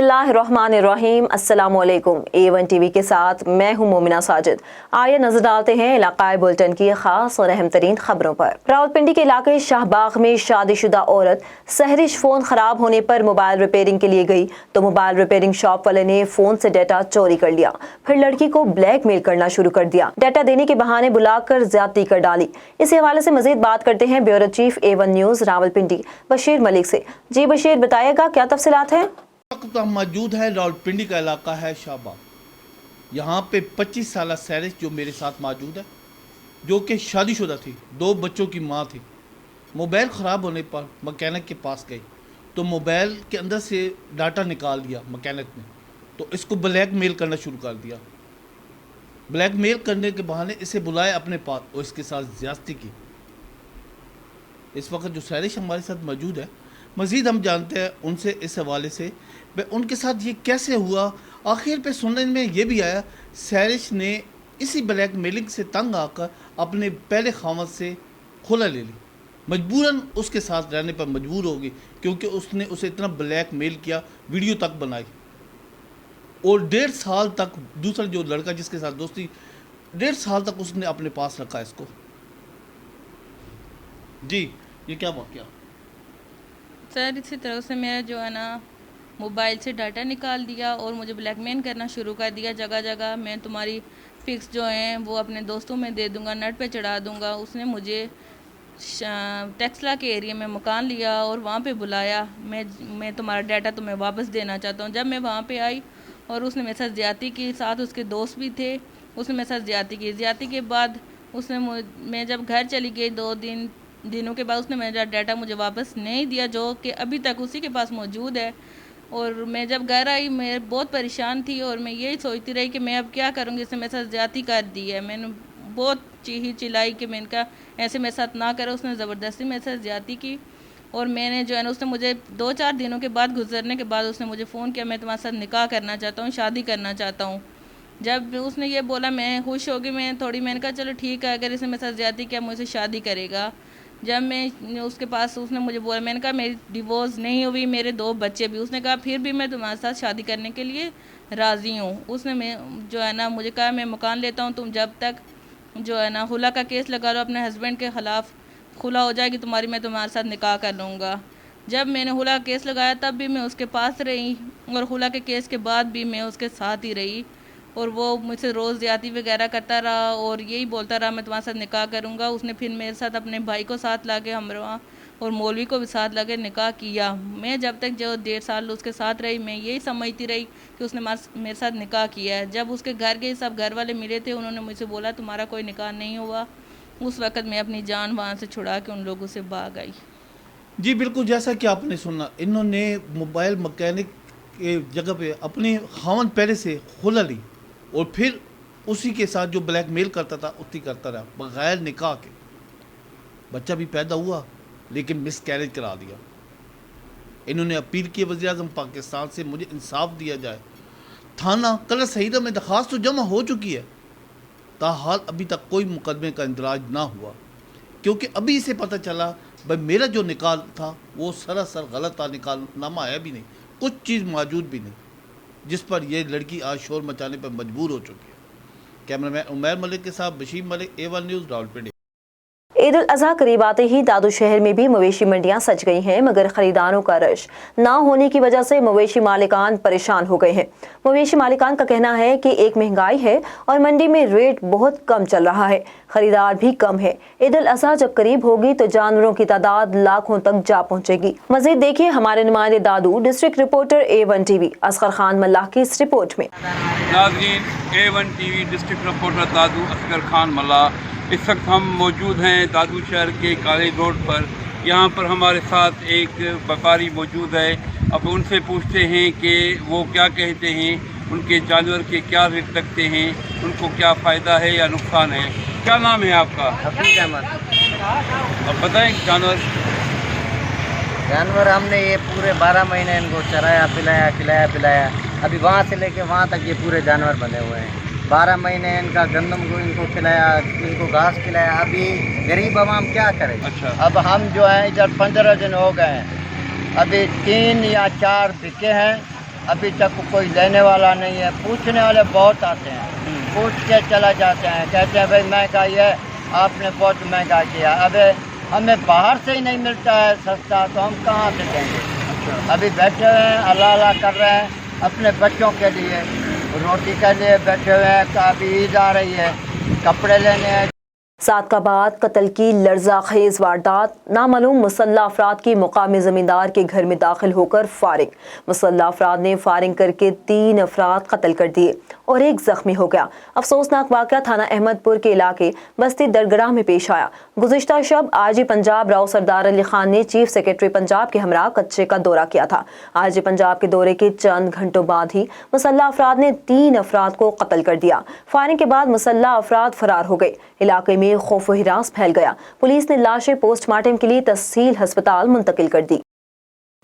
बिस्मिल्लाहिर्रहमानिर्रहीम। अस्सलाम वालेकुम। A1 टीवी के साथ मैं हूं मोमिना साजिद। आइए नजर डालते हैं इलाकाई बुलेटिन की खास और अहम तरीन खबरों पर। रावलपिंडी के इलाके शाहबाग में शादीशुदा औरत सहरिश फोन खराब होने पर मोबाइल रिपेयरिंग के लिए गई तो मोबाइल रिपेयरिंग शॉप वाले ने फोन से डाटा चोरी कर लिया, फिर लड़की को ब्लैकमेल करना शुरू कर दिया। डाटा देने के बहाने बुलाकर ज्यादती कर डाली। इसी हवाले से मजीद बात करते हैं bureau chief A1 news Rawalpindi Bashir Malik से। जी बशीर, बताइएगा क्या तफसीलात हैं? हम मौजूद है रावलपिंडी का इलाका है शाहबाग। यहाँ पे 25 साल सैरिश जो मेरे साथ मौजूद है, जो कि शादीशुदा थी, 2 बच्चों की माँ थी। मोबाइल ख़राब होने पर मैकेनिक के पास गई तो मोबाइल के अंदर से डाटा निकाल दिया मैकेनिक ने, तो इसको ब्लैकमेल करना शुरू कर दिया। ब्लैकमेल करने के बहाने इसे बुलाया अपने पास और इसके साथ ज़्यादती की। इस वक्त जो सैरिश हमारे साथ मौजूद है, मज़ीद हम जानते हैं उनसे इस हवाले से उनके साथ ये कैसे हुआ। आखिर पे सुनने में ये भी आया सैरिश ने इसी ब्लैकमेलिंग से तंग आकर अपने पहले खामद से खुला ले ली, मजबूरन उसके साथ रहने पर मजबूर हो गई क्योंकि उसने उसे इतना ब्लैकमेल किया, वीडियो तक बनाई और 1.5 साल तक दूसरा जो लड़का जिसके साथ दोस्ती 1.5 साल तक उसने अपने पास रखा इसको। जी ये क्या वाक़या? सर इसी तरह से मेरा जो है ना मोबाइल से डाटा निकाल दिया और मुझे ब्लैकमेल करना शुरू कर दिया। जगह जगह मैं तुम्हारी फिक्स जो हैं वो अपने दोस्तों में दे दूंगा, नेट पे चढ़ा दूंगा। उसने मुझे टेक्सला के एरिया में मकान लिया और वहाँ पे बुलाया, मैं तुम्हारा डाटा तुम्हें वापस देना चाहता हूँ। जब मैं वहाँ पे आई और उसने मेरे साथ ज़्यादती की, साथ उसके दोस्त भी थे, उसने मेरे साथ ज़्यादती की। ज़्यादती के बाद उसने मैं जब घर चली गई 2 दिनों के बाद उसने मेरा डाटा मुझे वापस नहीं दिया, जो कि अभी तक उसी के पास मौजूद है। और मैं जब घर आई मैं बहुत परेशान थी और मैं यही सोचती रही कि मैं अब क्या करूँगी, इसने मेरे साथ ज़्यादती कर दी है। मैंने बहुत चिल्लाई कि मैंने कहा ऐसे मेरे साथ ना करो। उसने ज़बरदस्ती मेरे साथ ज़्यादती की और मैंने जो है ना उसने मुझे 2-4 दिनों के बाद गुजरने के बाद उसने मुझे फ़ोन किया, मैं तुम्हारे साथ निकाह करना चाहता हूँ, शादी करना चाहता हूँ। जब उसने ये बोला मैं खुश हो गई। मैंने कहा चलो ठीक है, अगर इसने मेरे साथ ज़्यादती किया मुझसे शादी करेगा। जब मैं उसके पास उसने मुझे बोला, मैंने कहा मेरी डिवोर्स नहीं हुई, मेरे 2 बच्चे भी। उसने कहा फिर भी मैं तुम्हारे साथ शादी करने के लिए राज़ी हूँ। उसने मैं जो है ना मुझे कहा मैं मकान लेता हूँ, तुम जब तक जो है ना खुला का केस लगा लो अपने हस्बैंड के ख़िलाफ़, खुला हो जाएगी तुम्हारी, मैं तुम्हारे साथ निकाह कर लूँगा। जब मैंने खुला का केस लगाया तब भी मैं उसके पास रही और खुला के केस के बाद भी मैं उसके साथ ही रही और वो मुझसे रोज़ ज़्यादती वगैरह करता रहा और यही बोलता रहा मैं तुम्हारे साथ निकाह करूँगा। उसने फिर मेरे साथ अपने भाई को साथ ला के हमरा और मौलवी को भी साथ ला के निकाह किया। मैं जब तक जो 1.5 साल उसके साथ रही मैं यही समझती रही कि उसने मेरे साथ निकाह किया है। जब उसके घर गए सब घर वाले मिले थे, उन्होंने मुझसे बोला तुम्हारा कोई निकाह नहीं हुआ। उस वक़्त मैं अपनी जान वहाँ से छुड़ा के उन लोगों से भाग आई। जी बिल्कुल, जैसा कि आपने सुना, इन्होंने मोबाइल मैकेनिक के जगह पे अपने खावन पहले से खुला ली और फिर उसी के साथ जो ब्लैकमेल करता था उसी करता रहा बगैर निकाह के। बच्चा भी पैदा हुआ लेकिन मिसकैरेज करा दिया। इन्होंने अपील की वज़ीर-ए-आज़म पाकिस्तान से मुझे इंसाफ दिया जाए। थाना कलर सईदा में दरख्वास्त तो जमा हो चुकी है, ताहाल अभी तक कोई मुकदमे का इंदराज ना हुआ क्योंकि अभी इसे पता चला भाई मेरा जो निकाल था वो सरासर गलत था, निकालनामा है भी नहीं, कुछ चीज़ मौजूद भी नहीं, जिस पर यह लड़की आज शोर मचाने पर मजबूर हो चुकी है। कैमरामैन उमैर मलिक के साथ बशीर मलिक, A1 न्यूज़ रावलपिंडी। ईद उल अज़हा करीब आते ही दादू शहर में भी मवेशी मंडियां सज गई हैं, मगर खरीदारों का रश ना होने की वजह से मवेशी मालिकान परेशान हो गए हैं। मवेशी मालिकान का कहना है कि एक महंगाई है और मंडी में रेट बहुत कम चल रहा है, खरीदार भी कम है। ईद उल अज़हा जब करीब होगी तो जानवरों की तादाद लाखों तक जा पहुंचेगी। मजीद देखिए हमारे नुमाइंदे Dadu district reporter A1 TV Asghar Khan Mallah की इस रिपोर्ट में। नाज़रीन, A1 TV district reporter Dadu Asghar Khan Mallah. इस वक्त हम मौजूद हैं दादू शहर के कॉलेज रोड पर। यहाँ पर हमारे साथ एक व्यापारी मौजूद है। अब उनसे पूछते हैं कि वो क्या कहते हैं, उनके जानवर के क्या रेट रखते हैं, उनको क्या फ़ायदा है या नुकसान है। क्या नाम है आपका? हफीज अहमद। अब बताएं जानवर हमने ये पूरे 12 महीने इनको चराया पिलाया। अभी वहाँ से लेके वहाँ तक ये पूरे जानवर बने हुए हैं। 12 महीने इनका गंदम को इनको खिलाया, इनको घास खिलाया। अभी गरीब आवाम क्या करे। अच्छा। अब हम जो है इधर 15 दिन हो गए हैं, अभी 3 या 4 बिके हैं अभी तक कोई लेने वाला नहीं है। पूछने वाले बहुत आते हैं, पूछ के चला जाते हैं, कहते हैं भाई महंगाई है, आपने बहुत महंगा किया। अब हमें बाहर से ही नहीं मिलता है सस्ता, तो हम कहाँ से देंगे। अभी बैठे हुए हैं, अल्लाह अल्लाह कर रहे हैं अपने बच्चों के लिए, रोटी के लिए बैठे हुए हैं। अभी ईद आ रही है, कपड़े लेने हैं। सादकाबाद कत्ल की लर्ज़ाखेज वारदात, नामालूम मुसल्लह अफराद की मुकामी ज़मींदार के घर में दाखिल होकर फारिग। मुसल्लह अफराद ने फायरिंग करके 3 अफराद कत्ल कर दिए और 1 ज़ख्मी हो गया। अफसोसनाक वाक़या थाना अहमदपुर के इलाके बस्ती दरगराह में पेश आया। गुज़िश्ता शब आरजी पंजाब राव सरदार अली खान ने चीफ सेक्रेटरी पंजाब के हमरा कच्चे का दौरा किया था। आरजी पंजाब के दौरे के चंद घंटों बाद ही मुसल्लह अफराद ने 3 अफराद को कत्ल कर दिया। फायरिंग के बाद मुसल्लह अफराद फरार हो गए। इलाके में खौफ व हिरास फैल गया। पुलिस ने लाशें पोस्टमार्टम के लिए तहसील अस्पताल मुंतकिल कर दी।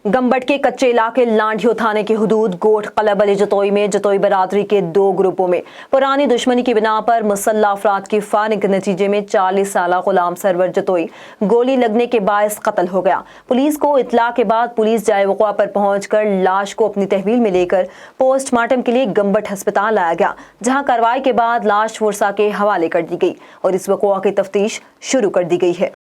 गंबट के कच्चे इलाके लांढियो थाने की हुदूद गोठ कलब अली जतोई में जतोई बरादरी के 2 ग्रुपों में पुरानी दुश्मनी की बिना पर मुसल्लह अफराद की फायरिंग के नतीजे में 40 साला गुलाम सरवर जतोई गोली लगने के बायस कत्ल हो गया। पुलिस को इतला के बाद पुलिस जाए वक़्वा पर पहुंचकर लाश को अपनी तहवील में लेकर पोस्टमार्टम के लिए गंबट अस्पताल लाया गया, जहां कार्रवाई के बाद लाश फुरसा के हवाले कर दी गई और इस वक़्वा की तफ्तीश शुरू कर दी गई है।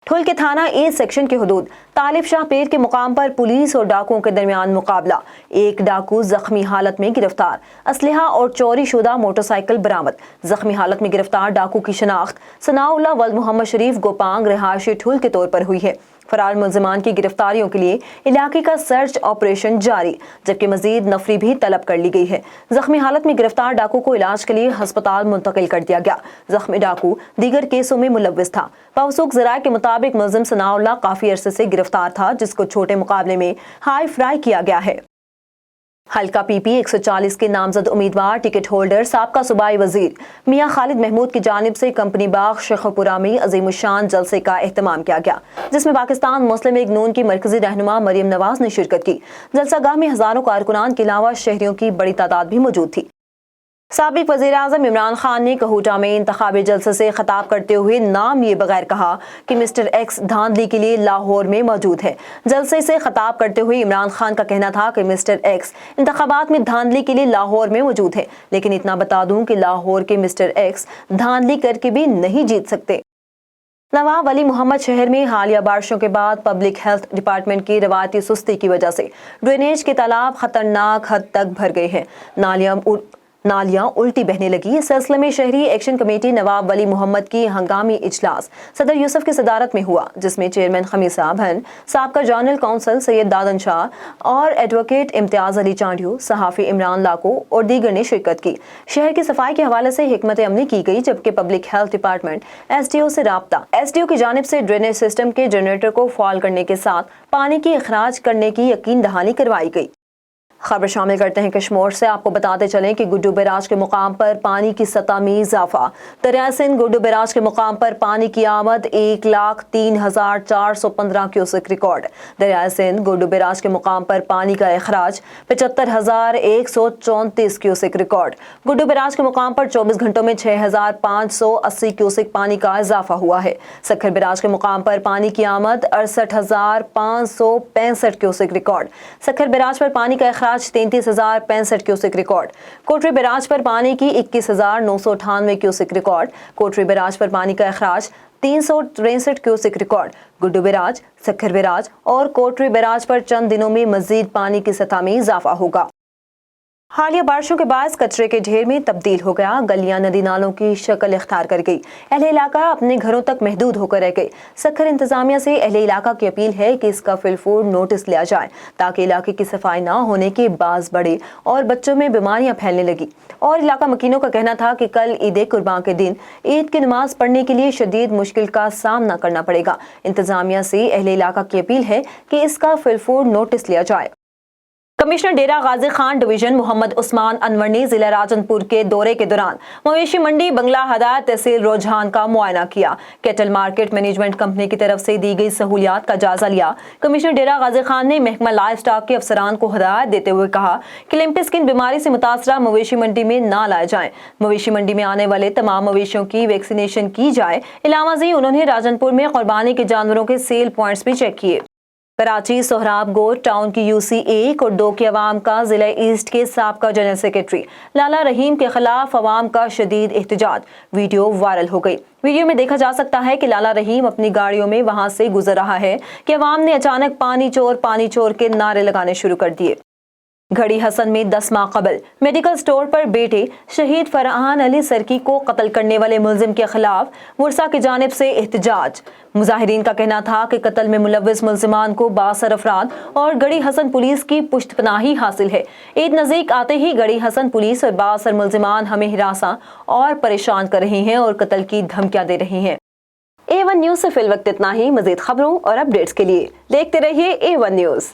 ठुल के थाना ए सेक्शन के हुदूद तालिब शाह पेड़ के मुकाम पर पुलिस और डाकुओं के दरमियान मुकाबला। 1 डाकू जख्मी हालत में गिरफ्तार, असलहा और चोरी शुदा मोटरसाइकिल बरामद। जख्मी हालत में गिरफ्तार डाकू की शनाख्त सनाउल्लाह वल्द मोहम्मद शरीफ गोपांग रिहायशी ठुल के तौर पर हुई है। फरार मुलजिमान की गिरफ्तारियों के लिए इलाके का सर्च ऑपरेशन जारी, जबकि मजीद नफरी भी तलब कर ली गई है। जख्मी हालत में गिरफ्तार डाकू को इलाज के लिए अस्पताल मुंतकिल कर दिया गया। जख्मी डाकू दीगर केसों में मुलव्विस था। मौसूक ज़राए के मुताबिक मुलजिम सनाउल्लाह काफी अरसे से गिरफ्तार था, जिसको छोटे मुकाबले में हाई फ्राई किया गया है। हल्का पीपी 140 के नामजद उम्मीदवार टिकट होल्डर साबका सूबाई वजीर मियां खालिद महमूद की जानिब से कंपनी बाग शेखपुरा में अजीमुशान जलसे का एहतमाम किया गया, जिसमें पाकिस्तान मुस्लिम लीग नून की मरकजी रहनुमा मरियम नवाज ने शिरकत की। जलसागाह में हजारों कारकुनान के अलावा शहरियों की बड़ी तादाद भी मौजूद थी। साबिक वज़ीर-ए-आज़म इमरान खान ने कहूटा में इंतखाबी जलसे से खिताब करते हुए नाम लिए बगैर कहा कि मिस्टर एक्स धांधली के लिए लाहौर में मौजूद है। जलसे से खिताब करते हुए इमरान खान का कहना था कि मिस्टर एक्स इंतखाबात में धांधली के लिए लाहौर में मौजूद है, लेकिन इतना बता दूं कि लाहौर के मिस्टर एक्स धांधली करके भी नहीं जीत सकते। नवाब अली मोहम्मद शहर में हालिया बारिशों के बाद पब्लिक हेल्थ डिपार्टमेंट की रवायती सुस्ती की वजह से ड्रेनेज के तालाब खतरनाक हद तक भर गए हैं। नालियां उल्टी बहने लगी। इस सिलसिले में शहरी एक्शन कमेटी नवाब वली मोहम्मद की हंगामी इजलास सदर यूसुफ की सदारत में हुआ, जिसमें चेयरमैन खमीर साहब हन, साबका जनरल काउंसिल सैयद दादन शाह और एडवोकेट इम्तियाज अली चांडियो, सहाफ़ी इमरान लाको और दीगर ने शिरकत की। शहर की सफाई के हवाले से हिकमत अमली की गई, जबकि पब्लिक हेल्थ डिपार्टमेंट SDO से राब्ता। SDO की जानिब से ड्रेनेज सिस्टम के जनरेटर को फाल करने के साथ पानी की अखराज करने की यकीन दहानी करवाई गई। खबर शामिल करते हैं कश्मीर से। आपको बताते चलें कि गुड्डू बैराज के मुकाम पर पानी की सतह में इजाफा। दरिया सिंध गुड्डू बैराज के मुकाम पर पानी की आमद 1,03,415 क्यूसेक रिकॉर्ड। दरिया सिंध गुड्डू बैराज के मुकाम पर पानी का अखराज 75,134 क्यूसेक रिकॉर्ड। गुड्डू बैराज के मुकाम पर 24 घंटों में 6,580 क्यूसेक पानी का इजाफा हुआ है। सखर बैराज के मुकाम पर पानी की आमद 68,565 क्यूसेक रिकॉर्ड। सखर बैराज पर पानी का 33,065 क्यूसेक रिकॉर्ड। कोटरी बैराज पर पानी की 21,998 क्यूसेक रिकॉर्ड। कोटरी बैराज पर पानी का अखराज 363 cusec record. Guddu barrage, Sukkur barrage और कोटरी बैराज पर चंद दिनों में मजीद पानी की सतह में इजाफा होगा। हालिया बारिशों के बायस कचरे के ढेर में तब्दील हो गया। गलियां नदी नालों की शक्ल इख्तियार कर गई। अहले इलाका अपने घरों तक महदूद होकर रह गए। सखर इंतजामिया से अहले इलाका की अपील है कि इसका फिलफूर नोटिस लिया जाए, ताकि इलाके की सफाई ना होने के बाज़ बढ़े और बच्चों में बीमारियां फैलने लगी। और इलाका मकीनों का कहना था कि कल ईद कुर्बान के दिन ईद की नमाज पढ़ने के लिए शदीद मुश्किल का सामना करना पड़ेगा। इंतजामिया से अहले इलाका की अपील है कि इसका फिलफूर नोटिस लिया जाए। कमिश्नर डेरा गाजी खान डिवीजन मोहम्मद उस्मान अनवर ने जिला राजनपुर के दौरे के दौरान मवेशी मंडी बंगला हदायत तहसील रुझान का मुआयना किया। कैटल मार्केट मैनेजमेंट कंपनी की तरफ से दी गई सहूलियात का जायजा लिया। कमिश्नर डेरा गाजी खान ने महकमा लाइफ स्टॉक के अफसरान को हिदायत देते हुए कहा कि लिम्पी स्किन बीमारी से मुतासरा मवेशी मंडी में ना लाए जाएं। मवेशी मंडी में आने वाले तमाम मवेशियों की वैक्सीनेशन की जाए। इलावा उन्होंने राजनपुर में कुर्बानी के जानवरों के सेल पॉइंट्स भी चेक किए। कराची सोहराब गोट टाउन की यूसी 1 और 2 की अवाम का जिला ईस्ट के साबका जनरल सेक्रेटरी लाला रहीम के खिलाफ अवाम का शदीद एहतजाज। वीडियो वायरल हो गई। वीडियो में देखा जा सकता है कि लाला रहीम अपनी गाड़ियों में वहां से गुजर रहा है कि अवाम ने अचानक पानी चोर के नारे लगाने शुरू कर दिए। घड़ी हसन में 10 माह कबल मेडिकल स्टोर पर बेटे शहीद फरहान अली सरकी को कत्ल करने वाले मुलजिम के खिलाफ वर्सा की जानिब से एहतजाज। मुजाहिरीन का कहना था कि कत्ल में मुलव्विस मुलजिमान को 62 अफराद और गड़ी हसन पुलिस की पुश्तपनाही हासिल है। ईद नज़दीक आते ही गड़ी हसन पुलिस और 62 मुलजिमान हमें हिरासा और परेशान कर रही हैं और कत्ल की धमकियां दे रही हैं। A1 न्यूज़ से फिल वक्त इतना ही। मज़ीद खबरों और अपडेट्स के लिए देखते रहिए A1 न्यूज़।